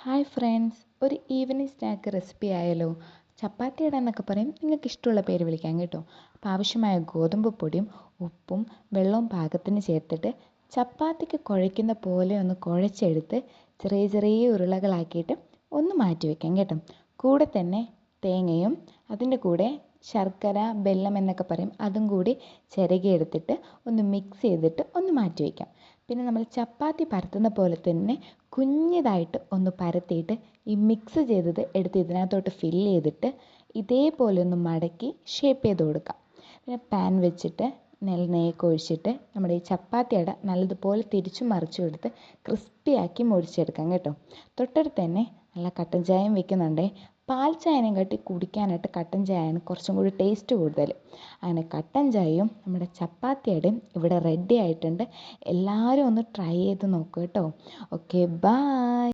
Hi friends, ഒരു evening snack recipe ആയാലോ? ചപ്പാത്തിയുടെ എന്നൊക്കെ പറയും, നിങ്ങൾക്ക് ഇഷ്ടമുള്ള പേര് വിളിക്കാം കേട്ടോ. അപ്പോൾ ആവശ്യമായ ഗോതമ്പ് പൊടിയും ഉപ്പും വെള്ളവും പാകത്തിന് ചേർത്തിട്ട് ചപ്പാത്തിക്ക് കുഴയ്ക്കുന്ന പോലെ ഒന്ന് കുഴച്ചെടുത്ത് ചെറിയ ചെറിയ ഉരുളകളാക്കിയിട്ട് ഒന്ന് മാറ്റി വയ്ക്കാം കേട്ടോ. കൂടെ തന്നെ തേങ്ങയും അതിൻ്റെ കൂടെ ശർക്കര ബെല്ലം എന്നൊക്കെ പറയും അതും കൂടി ചിരകിയെടുത്തിട്ട് ഒന്ന് മിക്സ് ചെയ്തിട്ട് ഒന്ന് മാറ്റി വയ്ക്കാം. പിന്നെ നമ്മൾ ചപ്പാത്തി പരത്തുന്ന പോലെ തന്നെ കുഞ്ഞതായിട്ട് ഒന്ന് പരത്തിയിട്ട് ഈ മിക്സ് ചെയ്തത് എടുത്ത് ഇതിനകത്തോട്ട് ഫില്ല് ചെയ്തിട്ട് ഇതേപോലെ ഒന്ന് മടക്കി ഷേപ്പ് ചെയ്ത് കൊടുക്കാം. പിന്നെ പാൻ വെച്ചിട്ട് നെയ്യൊക്കെ ഒഴിച്ചിട്ട് നമ്മുടെ ഈ ചപ്പാത്തി അട നല്ലതുപോലെ തിരിച്ചും മറിച്ചും എടുത്ത് ക്രിസ്പിയാക്കി മുറിച്ചെടുക്കാം കേട്ടോ. തൊട്ടടുത്ത് തന്നെ നല്ല കട്ടൻ ചായയും വെക്കുന്നുണ്ടേ. പാൽ ചായനെയും കാട്ടി കുടിക്കാനായിട്ട് കട്ടൻ ചായയാണ് കുറച്ചും കൂടി ടേസ്റ്റ് കൂടുതൽ. അങ്ങനെ കട്ടൻ ചായയും നമ്മുടെ ചപ്പാത്തിയുടെയും ഇവിടെ റെഡി ആയിട്ടുണ്ട്. എല്ലാവരും ഒന്ന് ട്രൈ ചെയ്ത് നോക്കൂ കേട്ടോ. Okay, by.